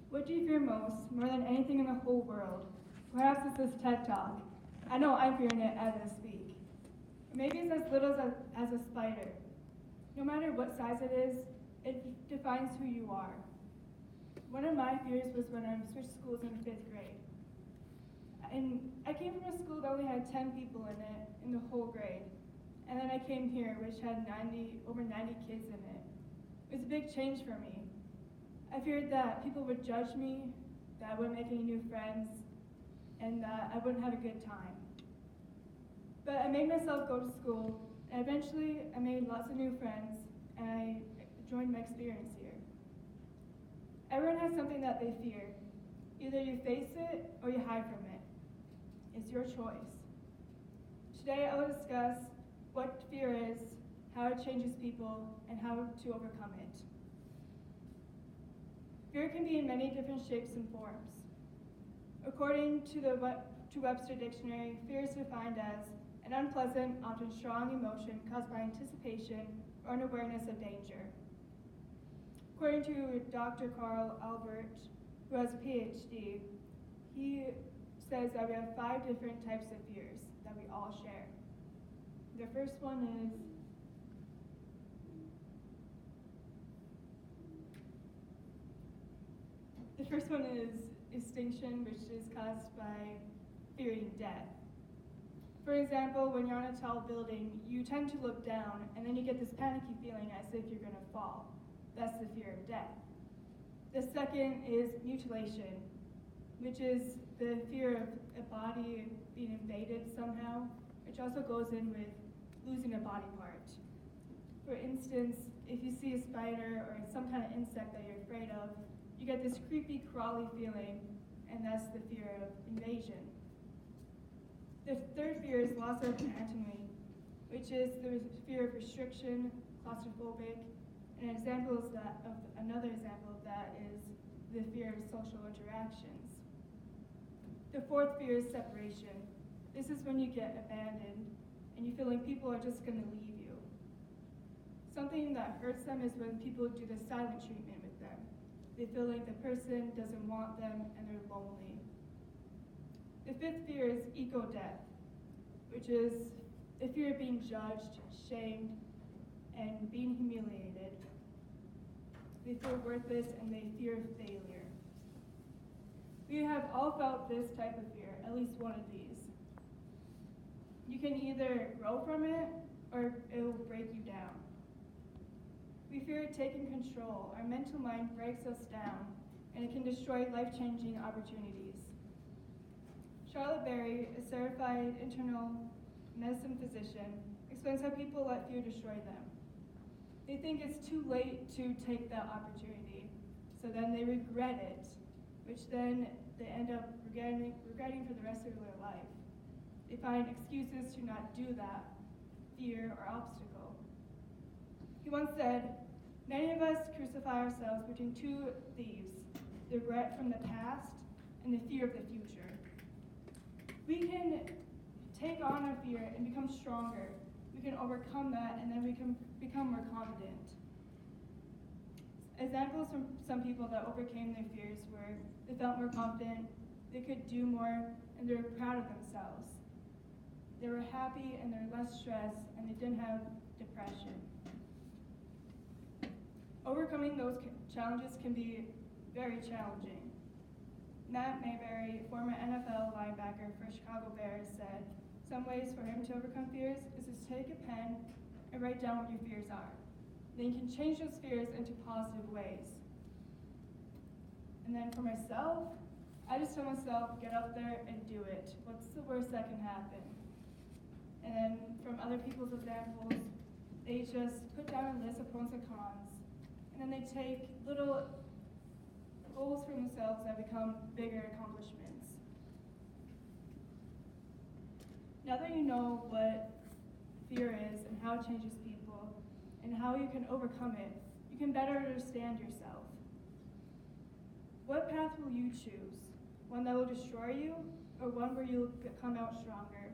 What do you fear most, more than anything in the whole world? Perhaps it's this TED Talk. I know I'm fearing it as I speak. Or maybe it's as little as a spider. No matter what size it is, it defines who you are. One of my fears was when I switched schools in 5th grade. And I came from a school that only had 10 people in it in the whole grade. And then I came here, which had over 90 kids in it. It was a big change for me. I feared that people would judge me, that I wouldn't make any new friends, and that I wouldn't have a good time. But I made myself go to school, and eventually I made lots of new friends, and I enjoyed my experience here. Everyone has something that they fear. Either you face it or you hide from it. It's your choice. Today I will discuss what fear is, how it changes people, and how to overcome it. Fear can be in many different shapes and forms. According to Webster Dictionary, fear is defined as an unpleasant, often strong emotion caused by anticipation or an awareness of danger. According to Dr. Carl Albert, who has a PhD, he says that we have 5 different types of fears that we all share. The first one is extinction, which is caused by fearing death. For example, when you're on a tall building, you tend to look down, and then you get this panicky feeling as if you're going to fall. That's the fear of death. The second is mutilation, which is the fear of a body being invaded somehow, which also goes in with losing a body part. For instance, if you see a spider or some kind of insect that you're afraid of, you get this creepy, crawly feeling, and that's the fear of invasion. The third fear is loss of autonomy, which is the fear of restriction, claustrophobic, and another example of that is the fear of social interactions. The fourth fear is separation. This is when you get abandoned and you feel like people are just going to leave you. Something that hurts them is when people do the silent treatment with them. They feel like the person doesn't want them and they're lonely. The fifth fear is eco-death, which is the fear of being judged, shamed, and being humiliated. They feel worthless and they fear failure. We have all felt this type of fear, at least one of these. You can either grow from it or it will break you down. We fear taking control. Our mental mind breaks us down and it can destroy life-changing opportunities. Charlotte Berry, a certified internal medicine physician, explains how people let fear destroy them. They think it's too late to take that opportunity, so then they regret it, which then they end up regretting for the rest of their life. They find excuses to not do that fear or obstacle. He once said, "Many of us crucify ourselves between 2 thieves, the regret from the past and the fear of the future." We can take on our fear and become stronger. We can overcome that, and then we can become more confident. Examples from some people that overcame their fears were they felt more confident, they could do more, and they were proud of themselves. They were happy and they were less stressed, and they didn't have depression. Overcoming those challenges can be very challenging. Matt Mayberry, former NFL linebacker for Chicago Bears, said, "Some ways for him to overcome fears is to take a pen and write down what your fears are. Then you can change those fears into positive ways." And then for myself, I just tell myself, get up there and do it. What's the worst that can happen? And then from other people's examples, they just put down a list of pros and cons, and then they take little goals for themselves that become bigger accomplishments. Now that you know what fear is and how it changes people and how you can overcome it, you can better understand yourself. What path will you choose? One that will destroy you or one where you'll come out stronger?